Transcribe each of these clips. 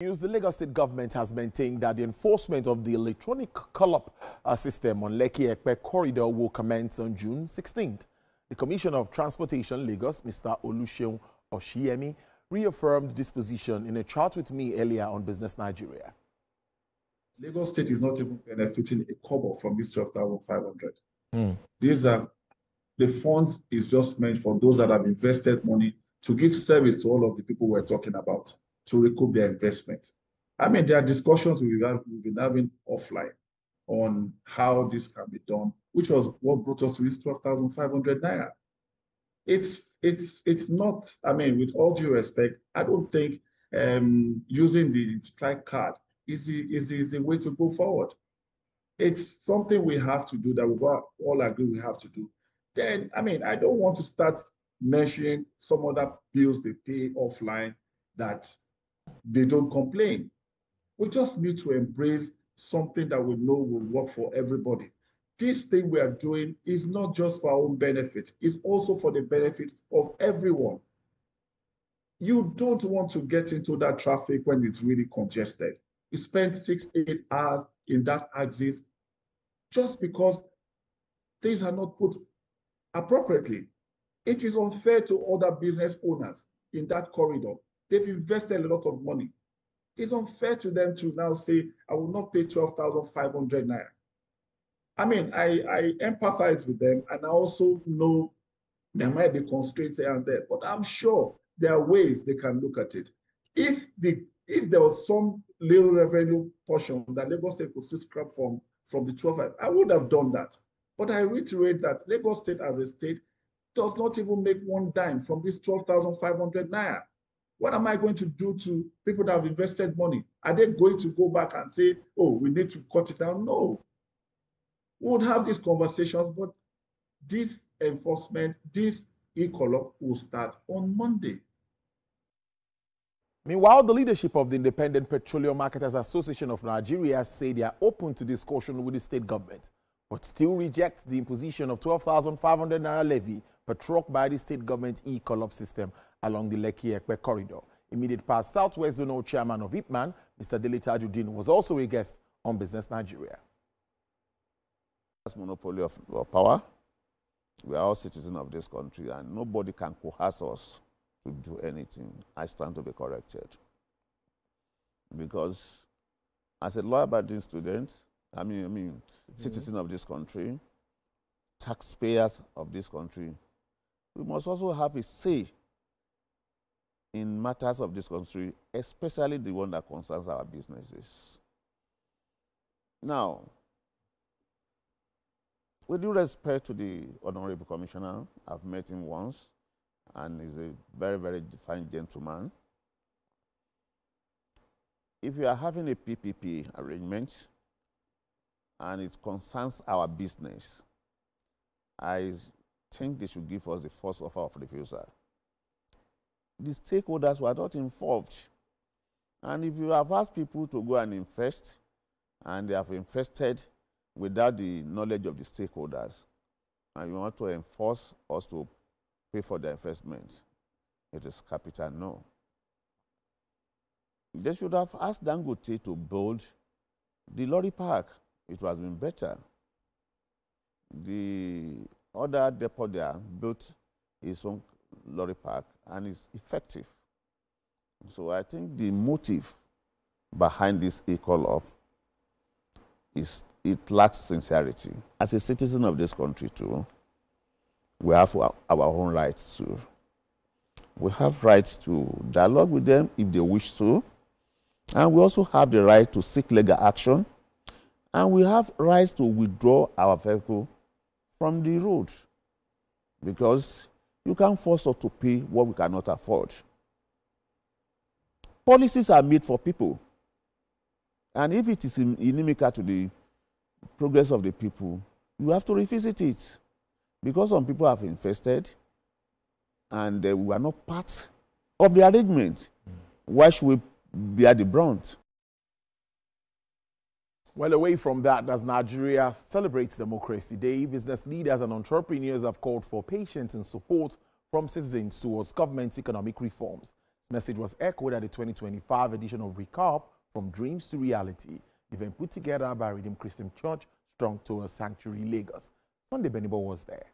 News, the Lagos State government has maintained that the enforcement of the electronic call-up system on Lekki-Epe corridor will commence on June 16th. The Commissioner of Transportation, Lagos, Mr. Oluseun Oshiemi, reaffirmed this position in a chat with me earlier on Business Nigeria. Lagos State is not even benefiting a kobo from this 12,500. These are the funds is just meant for those that have invested money to give service to all of the people we're talking about, to recoup their investments. I mean, there are discussions we've been having offline on how this can be done, which was what brought us to this 12,500 naira. It's not, I mean, with all due respect, I don't think using the strike card is the way to go forward. It's something we have to do that we all agree we have to do. Then, I mean, I don't want to start mentioning some other bills they pay offline that they don't complain. We just need to embrace something that we know will work for everybody. This thing we are doing is not just for our own benefit, it's also for the benefit of everyone. You don't want to get into that traffic when it's really congested. You spend 6-8 hours in that axis just because things are not put appropriately. It is unfair to other business owners in that corridor. They've invested a lot of money. It's unfair to them to now say, I will not pay 12,500 naira. I mean, I empathize with them, and I also know there might be constraints here and there, but I'm sure there are ways they can look at it. If there was some little revenue portion that Lagos State could still scrap from the 12, I would have done that. But I reiterate that Lagos State as a state does not even make one dime from this 12,500 naira. What am I going to do to people that have invested money? Are they going to go back and say, oh, we need to cut it down? No. We would have these conversations, but this enforcement, this e-call-up will start on Monday. Meanwhile, the leadership of the Independent Petroleum Marketers Association of Nigeria say they are open to discussion with the state government, but still reject the imposition of 12,500 naira levy per truck by the state government e-call-up system along the Lekki-Epe corridor. Immediate past Southwest Zonal Chairman of IPMAN, Mr. Dele Tajuddin, was also a guest on Business Nigeria. Monopoly of power. We are all citizens of this country, and nobody can coerce us to do anything. I stand to be corrected. Because as a law-abiding student, citizen of this country, taxpayers of this country, we must also have a say in matters of this country, especially the one that concerns our businesses. Now, with due respect to the Honorable Commissioner, I've met him once, and he's a very, very fine gentleman. If you are having a PPP arrangement, and it concerns our business, I think they should give us the first offer of refusal. The stakeholders were not involved. And if you have asked people to go and invest, and they have invested without the knowledge of the stakeholders, and you want to enforce us to pay for the investment, it is capital no. They should have asked Dangote to build the lorry park. It would have been better. The other depot there built his own lorry park and is effective. So I think the motive behind this e-call-up is it lacks sincerity. As a citizen of this country too, we have our own rights too. We have rights to dialogue with them if they wish to, and we also have the right to seek legal action, and we have rights to withdraw our vehicle from the road, because you can't force us to pay what we cannot afford. Policies are made for people, and if it is inimical to the progress of the people, you have to revisit it, because some people have invested and we are not part of the arrangement. Why should we bear the brunt? Well, away from that, as Nigeria celebrates Democracy Day, business leaders and entrepreneurs have called for patience and support from citizens towards government's economic reforms. His message was echoed at the 2025 edition of Recap From Dreams to Reality, the event put together by Redeemed Christian Church, Strong Tower Sanctuary, Lagos. Sunday Benibo was there.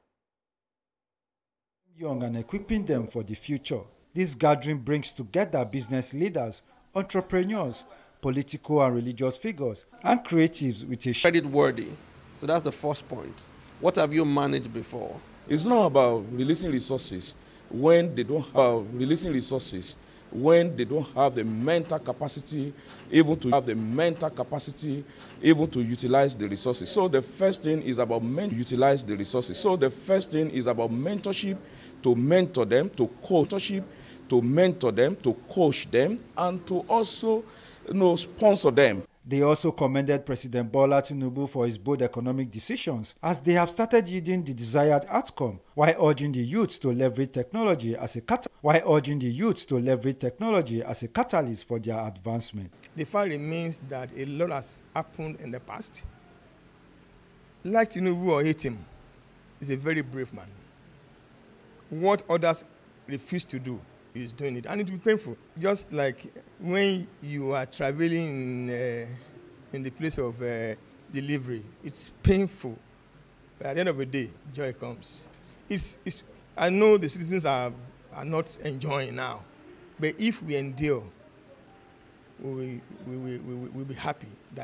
Young and equipping them for the future. This gathering brings together business leaders, entrepreneurs, political and religious figures, and creatives with a credit worthy. So that's the first point. What have you managed before? It's not about releasing resources when they don't have the mental capacity, even to utilize the resources. So the first thing is about utilize the resources. So the first thing is about mentorship, to mentor them, to coach them, and to also, sponsor them. They also commended President Bola Tinubu for his bold economic decisions as they have started yielding the desired outcome, while urging the youth to leverage technology as a catalyst for their advancement. The fact remains that a lot has happened in the past. Like Tinubu or hate him, he's a very brave man. What others refuse to do, he's doing it, and it will be painful. Just like when you are traveling in the place of delivery, it's painful. But at the end of the day, joy comes. I know the citizens are not enjoying now, but if we endure, we'll be happy that